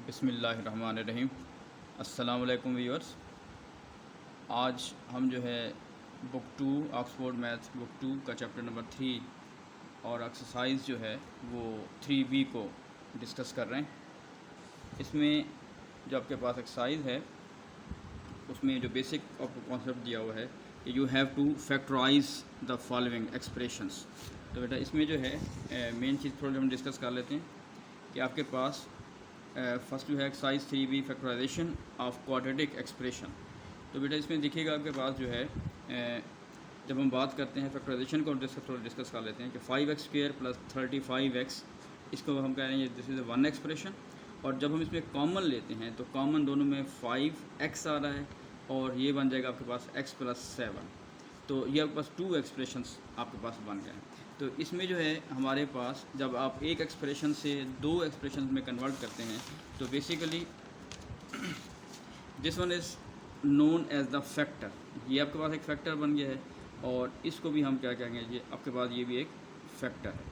बिस्मिल्लाहिर्रहमानिर्रहीम। अस्सलाम वालेकुम व्यूअर्स। आज हम जो है बुक 2 ऑक्सफोर्ड मैथ्स बुक 2 का चैप्टर नंबर 3 और एक्सरसाइज जो है वो 3B को डिस्कस कर रहे हैं। इसमें जो आपके पास एक्सरसाइज है उसमें जो बेसिक आपको कॉन्सेप्ट दिया हुआ है कि you have to factorise the following expressions. तो बेटा इसमें जो है मेन चीज़ थोड़ी हम डिस्कस कर लेते हैं कि आपके पास फर्स्ट जो है exercise 3B factorisation of quadratic expression. तो बेटा इसमें देखिएगा आपके पास जो है जब हम बात करते हैं फैक्टराइजेशन को थोड़ा डिस्कस कर लेते हैं कि 5x² + 35x, इसको हम कह रहे हैं दिस इज़ वन एक्सप्रेशन। और जब हम इसमें कॉमन लेते हैं तो कॉमन दोनों में 5x आ रहा है और ये बन जाएगा आपके पास x + 7। तो ये आपके पास 2 एक्सप्रेशंस आपके पास बन गए हैं। तो इसमें जो है हमारे पास जब आप एक एक्सप्रेशन से 2 एक्सप्रेशन में कन्वर्ट करते हैं तो basically this one is known as the factor. ये आपके पास एक फैक्टर बन गया है और इसको भी हम क्या कहेंगे, ये आपके पास ये भी एक फैक्टर है।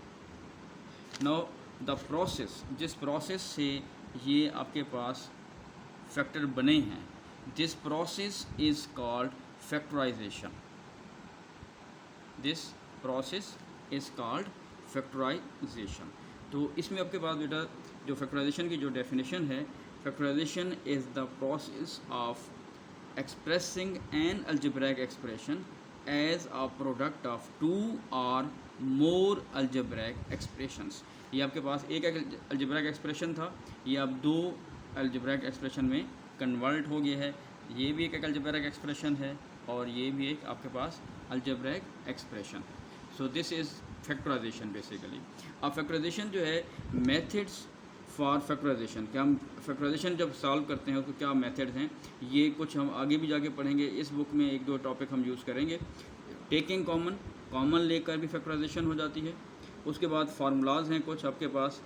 नाउ द प्रोसेस, जिस प्रोसेस से ये आपके पास फैक्टर बने हैं, this process is called factorisation. This process is called factorisation. तो इसमें आपके पास बेटा जो फैक्टराइजेशन की जो डेफिनेशन है, factorisation is the process of expressing an algebraic expression as a product of 2 और मोर अलजेब्रिक एक्सप्रेशंस। ये आपके पास एक अलजेब्रिक एक्सप्रेशन था, ये अब 2 अलजेब्रिक एक्सप्रेशन में कन्वर्ट हो गया है। ये भी एक अलजेब्रिक एक्सप्रेशन है और ये भी एक आपके पास अलजेब्रिक एक्सप्रेशन है। So this is factorisation basically. अब फैक्टराइजेशन जो है मेथड्स फॉर फैक्टराइजेशन, क्या हम फैक्टराइजेशन जब सॉल्व करते हैं तो क्या मेथड्स हैं, ये कुछ हम आगे भी जाके पढ़ेंगे। इस बुक में 1-2 टॉपिक हम यूज़ करेंगे। टेकिंग कॉमन लेकर भी फैक्टराइजेशन हो जाती है। उसके बाद फार्मूलाज हैं कुछ आपके पास,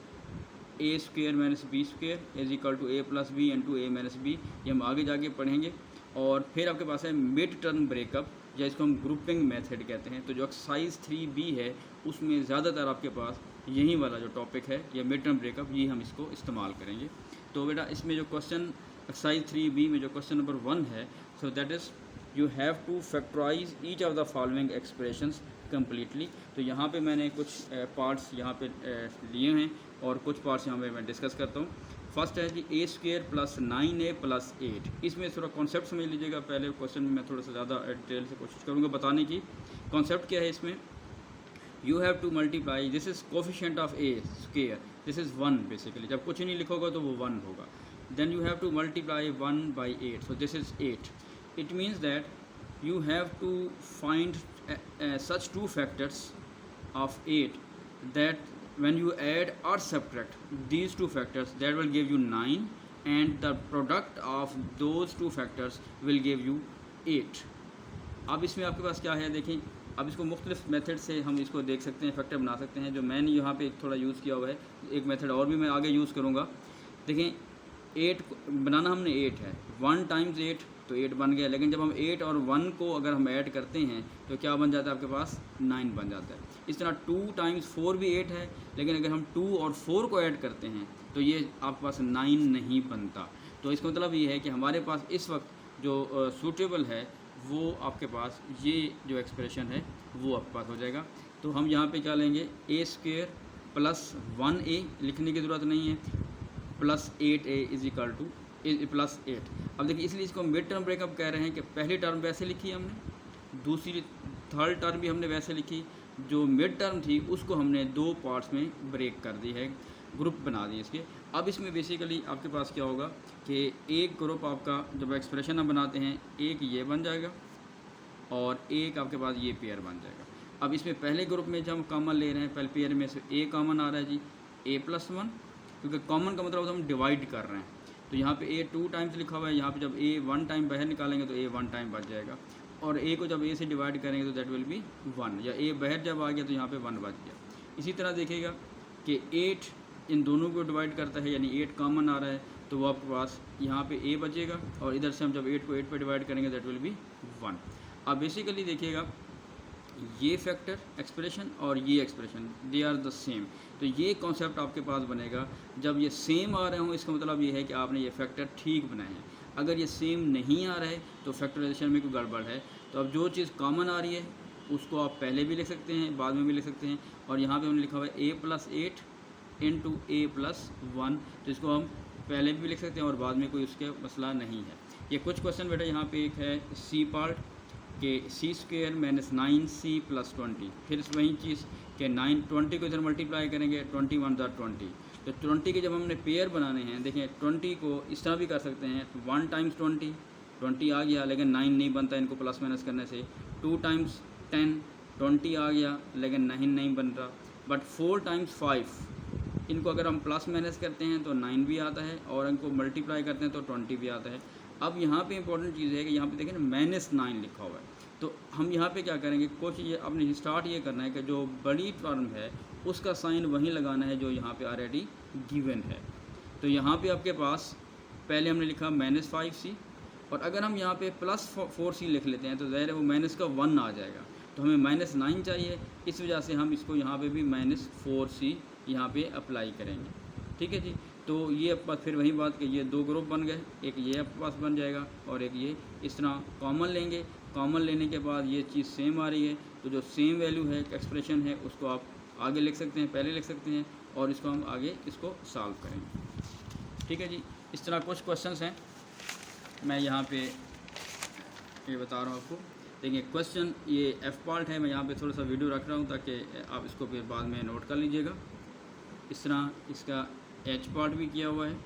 a² - b² = a + b × a - b, ये हम आगे जाके पढ़ेंगे। और फिर आपके पास है मिड टर्म ब्रेकअप, या इसको हम ग्रुपिंग मेथड कहते हैं। तो जो एक्सरसाइज 3B है उसमें ज़्यादातर आपके पास यही वाला जो टॉपिक है या मिड टर्म ब्रेकअप, ये हम इसको इस्तेमाल करेंगे। तो बेटा इसमें जो क्वेश्चन एक्सरसाइज 3B में जो क्वेश्चन नंबर 1 है, so that is you have to factorise each of the following expressions completely. तो यहाँ पे मैंने कुछ पार्ट्स यहाँ पे लिए हैं और कुछ पार्ट्स यहाँ पे मैं डिस्कस करता हूँ। फर्स्ट है कि a² + 9a + 8। इसमें थोड़ा कॉन्सेप्ट समझ लीजिएगा। पहले क्वेश्चन में मैं थोड़ा सा ज़्यादा डिटेल से कोशिश करूँगा बताने की। कॉन्सेप्ट क्या है इसमें, you have to multiply, this is coefficient of a², this is 1 basically. जब कुछ नहीं लिखोगा तो वो 1 होगा। Then you have to multiply 1 / 8, so this is 8। It means that you have to find such 2 factors of 8 that when you add or subtract these 2 factors, that will give you 9, and the product of those 2 factors will give you 8। अब इसमें आपके पास क्या है देखें, अब इसको मुख्तलिफ method से हम इसको देख सकते हैं, फैक्टर बना सकते हैं। जो मैंने यहाँ पे थोड़ा यूज़ किया हुआ है, एक मेथड और भी मैं आगे यूज़ करूँगा। देखें 8 बनाना हमने 8 है, 1 × 8 तो 8 बन गया। लेकिन जब हम 8 और 1 को अगर हम ऐड करते हैं तो क्या बन जाता है आपके पास, 9 बन जाता है। इस तरह 2 × 4 भी 8 है, लेकिन अगर हम 2 और 4 को ऐड करते हैं तो ये आपके पास 9 नहीं बनता। तो इसका मतलब ये है कि हमारे पास इस वक्त जो सूटेबल है वो आपके पास ये जो एक्सप्रेशन है वो आपके पास हो जाएगा। तो हम यहाँ पे क्या लेंगे, a² + 1a लिखने की ज़रूरत नहीं है, + 8a = +8। अब देखिए इसलिए इसको मिड टर्म ब्रेकअप कह रहे हैं कि पहली टर्म वैसे लिखी हमने, दूसरी थर्ड टर्म भी हमने वैसे लिखी। जो मिड टर्म थी उसको हमने 2 पार्ट्स में ब्रेक कर दी है, ग्रुप बना दिए इसके। अब इसमें बेसिकली आपके पास क्या होगा कि एक ग्रुप आपका जब एक्सप्रेशन हम बनाते हैं, एक ये बन जाएगा और एक आपके पास ये पेयर बन जाएगा। अब इसमें पहले ग्रुप में जब हम कॉमन ले रहे हैं, पहले पेयर में से a कॉमन आ रहा है जी, a + 1, क्योंकि कॉमन का मतलब होता है हम डिवाइड कर रहे हैं। तो यहाँ पे a 2 टाइम्स लिखा हुआ है, यहाँ पे जब a 1 टाइम बाहर निकालेंगे तो a 1 टाइम बच जाएगा, और a को जब a से डिवाइड करेंगे तो दैट विल बी 1, या a बाहर जब आ गया तो यहाँ पे 1 बच गया। इसी तरह देखिएगा कि 8 इन दोनों को डिवाइड करता है, यानी 8 कॉमन आ रहा है, तो वो आपके पास यहाँ पे a बचेगा, और इधर से हम जब 8 को 8 पे डिवाइड करेंगे दैट विल बी 1। अब बेसिकली देखिएगा ये फैक्टर एक्सप्रेशन और ये expression they are the same. तो ये कॉन्सेप्ट आपके पास बनेगा जब ये सेम आ रहे हों, इसका मतलब ये है कि आपने ये फैक्टर ठीक बनाए हैं। अगर ये सेम नहीं आ रहा है तो फैक्टराइजेशन में कोई गड़बड़ है। तो अब जो चीज़ कॉमन आ रही है उसको आप पहले भी लिख सकते हैं, बाद में भी लिख सकते हैं। और यहाँ पे हमने लिखा हुआ है a+8 इंटू a+1, तो इसको हम पहले भी लिख सकते हैं और बाद में कोई उसके मसला नहीं है। ये कुछ क्वेश्चन बेटा यहाँ पे एक है सी पार्ट के c² - 9c + 20, फिर वही चीज़ के 20 को इधर मल्टीप्लाई करेंगे, 21 × 20। तो 20 के जब हमने पेयर बनाने हैं, देखें 20 को इस तरह भी कर सकते हैं, 1 × 20 आ गया, लेकिन 9 नहीं बनता इनको प्लस माइनस करने से। 2 × 10 20 आ गया, लेकिन 9 नहीं बन रहा। बट 4 × 5 इनको अगर हम प्लस माइनस करते हैं तो 9 भी आता है, और इनको मल्टीप्लाई करते हैं तो 20 भी आता है। अब यहाँ पे इंपॉर्टेंट चीज़ है कि यहाँ पे देखें -9 लिखा हुआ है। तो हम यहाँ पे क्या करेंगे, कोशिश ये अपने स्टार्ट ये करना है कि जो बड़ी टर्म है उसका साइन वहीं लगाना है जो यहाँ पे ऑलरेडी गिवन है। तो यहाँ पे आपके पास पहले हमने लिखा -5c, और अगर हम यहाँ पे +4c लिख लेते हैं तो ज़ाहिर है वो माइनस का 1 आ जाएगा। तो हमें -9 चाहिए, इस वजह से हम इसको यहाँ पे भी -4c यहाँ पे अप्लाई करेंगे। ठीक है जी। तो ये आपके पास फिर वही बात कि ये 2 ग्रुप बन गए, एक ये आपके पास बन जाएगा और एक ये। इस तरह कॉमन लेंगे, कॉमन लेने के बाद ये चीज़ सेम आ रही है, तो जो सेम वैल्यू है एक्सप्रेशन है उसको आप आगे लिख सकते हैं, पहले लिख सकते हैं, और इसको हम आगे इसको सॉल्व करेंगे। ठीक है जी। इस तरह कुछ क्वेश्चंस हैं, मैं यहाँ पे ये बता रहा हूँ आपको। देखिए क्वेश्चन ये एफ पार्ट है, मैं यहाँ पे थोड़ा सा वीडियो रख रहा हूँ ताकि आप इसको फिर बाद में नोट कर लीजिएगा। इस तरह इसका एच पार्ट भी किया हुआ है।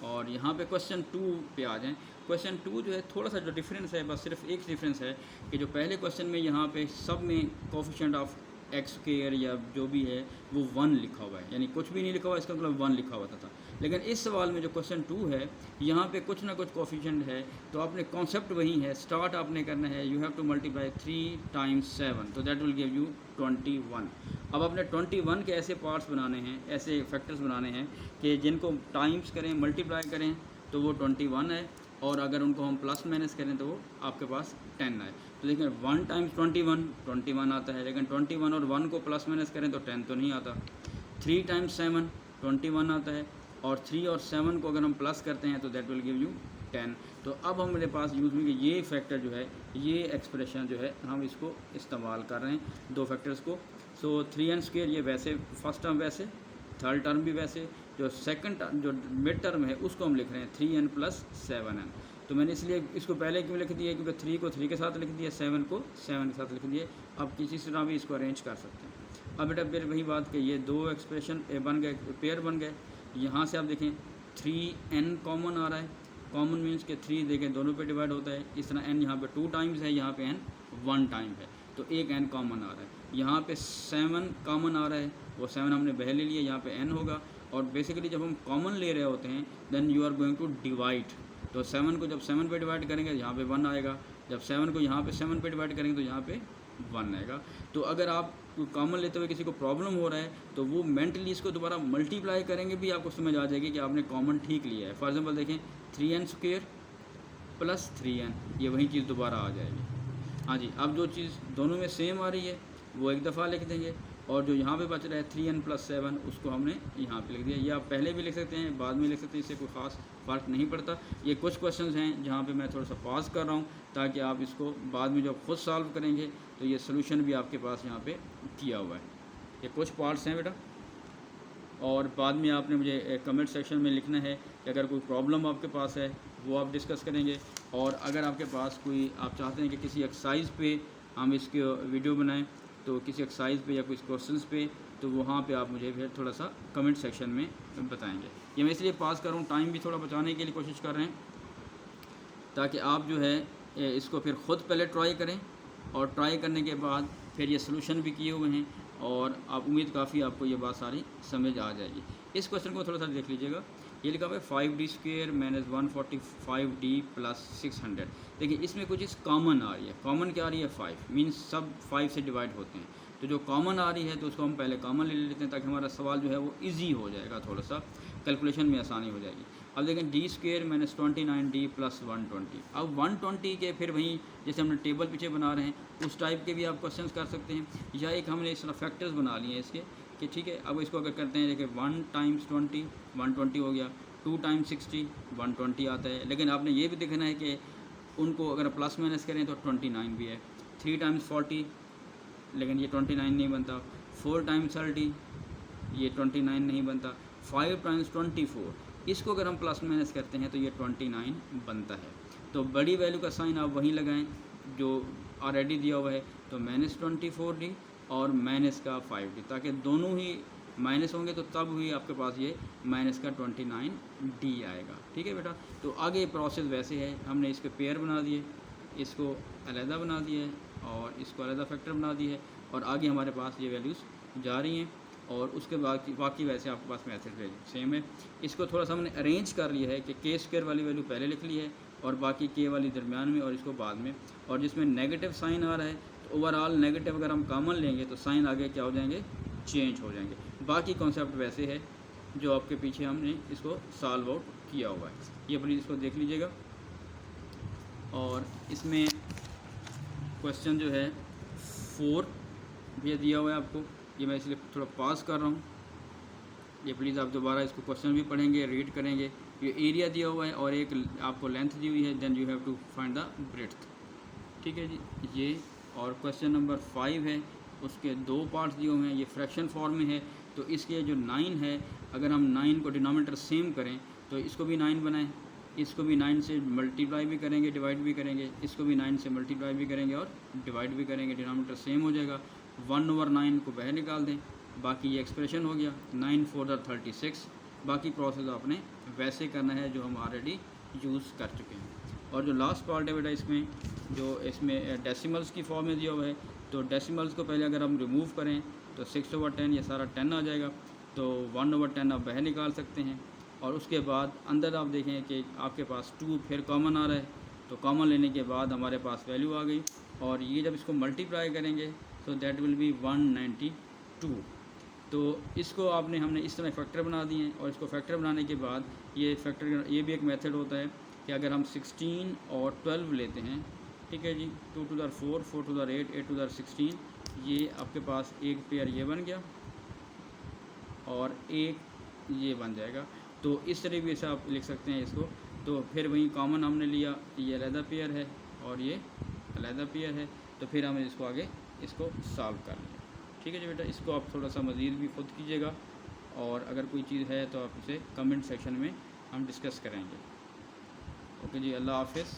और यहाँ पे क्वेश्चन 2 पे आ जाएं। क्वेश्चन 2 जो है थोड़ा सा जो डिफरेंस है, बस सिर्फ एक डिफरेंस है कि जो पहले क्वेश्चन में यहाँ पे सब में कोफिशिएंट ऑफ x² या जो भी है वो 1 लिखा हुआ है, यानी कुछ भी नहीं लिखा हुआ, इसका मतलब 1 लिखा हुआ था। लेकिन इस सवाल में जो क्वेश्चन 2 है यहाँ पे कुछ ना कुछ कोफिशिएंट है, तो आपने कॉन्सेप्ट वही है, स्टार्ट आपने करना है, यू हैव टू मल्टीप्लाई 3 × 7, तो दैट विल गिव यू 21। अब आपने 21 के ऐसे पार्ट्स बनाने हैं, ऐसे फैक्टर्स बनाने हैं कि जिनको टाइम्स करें, मल्टीप्लाई करें तो वो 21 है, और अगर उनको हम प्लस माइनस करें तो वो आपके पास 10 है। तो देखिए 1 × 21 आता है, लेकिन 21 और 1 को प्लस माइनस करें तो 10 तो नहीं आता। 3 × 7 21 आता है, और 3 और 7 को अगर हम प्लस करते हैं तो दैट विल गिव यू 10। तो अब हमारे पास यूज़ में ये फैक्टर जो है, ये एक्सप्रेशन जो है हम इसको इस्तेमाल कर रहे हैं, 2 फैक्टर्स को। सो 3n² ये वैसे फर्स्ट टर्म, वैसे थर्ड टर्म भी वैसे, जो सेकंड जो मिड टर्म है उसको हम लिख रहे हैं 3n + 7n। तो मैंने इसलिए इसको पहले क्यों लिख दिया, क्योंकि 3 को 3 के साथ लिख दिया, 7 को 7 के साथ लिख दिए। अब किसी तरह भी इसको अरेंज कर सकते हैं। अब बेटा फिर वही बात कि ये 2 एक्सप्रेशन बन गए, पेयर बन गए। यहाँ से आप देखें 3n कॉमन आ रहा है, कॉमन मीन्स के 3 देखें दोनों पे डिवाइड होता है। इस तरह n यहाँ पे 2 टाइम्स है, यहाँ पे n 1 टाइम है, तो एक n कॉमन आ रहा है। यहाँ पे 7 कॉमन आ रहा है, वो 7 हमने पहले ले लिया, यहाँ पे n होगा। और बेसिकली जब हम कॉमन ले रहे होते हैं then you are going to divide, तो 7 को जब 7 पे डिवाइड करेंगे यहाँ पे 1 आएगा, जब 7 को यहाँ पे 7 पे डिवाइड करेंगे तो यहाँ पे 1 आएगा। तो अगर आप कॉमन लेते हुए किसी को प्रॉब्लम हो रहा है तो वो मेंटली इसको दोबारा मल्टीप्लाई करेंगे भी आपको समझ आ जाएगी कि आपने कॉमन ठीक लिया है। फॉर एग्जांपल देखें 3n² + 3n, ये वही चीज़ दोबारा आ जाएगी। हाँ जी। अब जो चीज़ दोनों में सेम आ रही है वो एक दफ़ा लिख देंगे, और जो यहाँ पे बच रहा है 3n + 7 उसको हमने यहाँ पे लिख दिया। ये आप पहले भी लिख सकते हैं, बाद में लिख सकते हैं, इससे कोई ख़ास फ़र्क नहीं पड़ता। ये कुछ क्वेश्चंस हैं जहाँ पे मैं थोड़ा सा पॉज कर रहा हूँ ताकि आप इसको बाद में जब खुद सॉल्व करेंगे तो ये सोल्यूशन भी आपके पास यहाँ पे किया हुआ है। ये कुछ पार्ट्स हैं बेटा, और बाद में आपने मुझे कमेंट सेक्शन में लिखना है कि अगर कोई प्रॉब्लम आपके पास है वो आप डिस्कस करेंगे। और अगर आपके पास कोई आप चाहते हैं कि किसी एक्सरसाइज पे हम इसके वीडियो बनाएं, तो किसी एक्सरसाइज पे या कुछ क्वेश्चंस पे, तो वहाँ पे आप मुझे फिर थोड़ा सा कमेंट सेक्शन में बताएंगे। ये मैं इसलिए पास कर रहा हूँ, टाइम भी थोड़ा बचाने के लिए कोशिश कर रहे हैं, ताकि आप जो है इसको फिर ख़ुद पहले ट्राई करें, और ट्राई करने के बाद फिर ये सोल्यूशन भी किए हुए हैं, और आप उम्मीद काफ़ी आपको ये बात सारी समझ आ जाएगी। इस क्वेश्चन को थोड़ा सा देख लीजिएगा। ये लिखा हुआ है 5d² - 145d + 600। देखिए इसमें कुछ चीज़ कॉमन आ रही है। कॉमन क्या आ रही है? 5 मीन्स सब 5 से डिवाइड होते हैं। तो जो कॉमन आ रही है तो उसको हम पहले कॉमन ले लेते हैं ताकि हमारा सवाल जो है वो ईजी हो जाएगा, थोड़ा सा कैलकुलेशन में आसानी हो जाएगी। अब देखें D square minus 29d plus 120। अब 120 के फिर वहीं जैसे हमने टेबल पीछे बना रहे हैं उस टाइप के भी आप क्वेश्चन कर सकते हैं, या एक हमने इस तरह फैक्टर्स बना लिए हैं इसके कि ठीक है। अब इसको अगर करते हैं देखिए 1 टाइम्स 20 120 हो गया, 2 टाइम्स 60 120 आता है, लेकिन आपने ये भी देखना है कि उनको अगर प्लस माइनस करें तो 29 भी है। 3 टाइम्स 40 लेकिन ये 29 नहीं बनता। 4 टाइम्स 30 ये 29 नहीं बनता। 5 टाइम्स 24 इसको अगर हम प्लस माइनस करते हैं तो ये 29 बनता है। तो बड़ी वैल्यू का साइन आप वहीं लगाएं जो ऑलरेडी दिया हुआ है, तो -24d और माइनस का 5d, ताकि दोनों ही माइनस होंगे तो तब ही आपके पास ये माइनस का 29d आएगा। ठीक है बेटा, तो आगे प्रोसेस वैसे है, हमने इसके पेयर बना दिए, इसको अलहदा बना दिए और इसको अलहदा फैक्टर बना दिए है, और आगे हमारे पास ये वैल्यूज़ जा रही हैं। और उसके बाद बाकी वैसे आपके पास मैथड सेम है। इसको थोड़ा सा हमने अरेंज कर लिया है कि के स्क्वायर वाली वैल्यू पहले लिख ली है और बाकी के वाली दरमियान में और इसको बाद में, और जिसमें नेगेटिव साइन आ रहा है तो ओवरऑल नेगेटिव अगर हम कॉमन लेंगे तो साइन आगे क्या हो जाएंगे, चेंज हो जाएंगे। बाकी कॉन्सेप्ट वैसे है जो आपके पीछे हमने इसको सॉल्व आउट किया हुआ है, ये प्लीज़ इसको देख लीजिएगा। और इसमें क्वेश्चन जो है 4 भी दिया हुआ है आपको, ये मैं इसलिए थोड़ा पास कर रहा हूँ, ये प्लीज़ आप दोबारा इसको क्वेश्चन भी पढ़ेंगे, रीड करेंगे। ये एरिया दिया हुआ है और एक आपको लेंथ दी हुई है, then you have to find the breadth. ठीक है जी, ये और क्वेश्चन नंबर 5 है, उसके 2 पार्ट्स दिए हुए हैं, ये फ्रैक्शन फॉर्म में है। तो इसके जो 9 है, अगर हम 9 को डिनोमिनेटर सेम करें तो इसको भी 9 बनाएं, इसको भी 9 से मल्टीप्लाई भी करेंगे, डिवाइड भी करेंगे, इसको भी 9 से मल्टीप्लाई भी करेंगे और डिवाइड भी करेंगे, डिनोमिनेटर सेम हो जाएगा। 1/9 को बाहर निकाल दें, बाकी ये एक्सप्रेशन हो गया 9 4 36। बाकी प्रोसेस आपने वैसे करना है जो हम ऑलरेडी यूज़ कर चुके हैं। और जो लास्ट पार्ट है बेटा इसमें, जो इसमें डेसिमल्स की फॉर्म में दिया हुआ है, तो डेसिमल्स को पहले अगर हम रिमूव करें तो 6/10 ये सारा 10 आ जाएगा, तो 1/10 आप बाहर निकाल सकते हैं। और उसके बाद अंदर आप देखें कि आपके पास 2 फिर कॉमन आ रहा है, तो कॉमन लेने के बाद हमारे पास वैल्यू आ गई, और ये जब इसको मल्टीप्लाई करेंगे तो दैट विल बी 192। तो इसको हमने इस तरह फैक्टर बना दिए हैं, और इसको फैक्टर बनाने के बाद ये फैक्टर, ये भी एक मेथड होता है कि अगर हम 16 और 12 लेते हैं, ठीक है जी, 2 to the 4, 4 to the 8, 8 to the 16, ये आपके पास एक पेयर ये बन गया और एक ये बन जाएगा। तो इस तरह भी ऐसा आप लिख सकते हैं इसको। तो फिर वही कॉमन हमने लिया, ये अलहदा पेयर है और ये अलहदा पेयर है, तो फिर हमें इसको आगे इसको सॉल्व कर लिया। ठीक है जी बेटा, इसको आप थोड़ा सा मज़ीद भी खुद कीजिएगा, और अगर कोई चीज़ है तो आप इसे कमेंट सेक्शन में हम डिस्कस करेंगे। ओके जी, अल्लाह हाफ़िज़।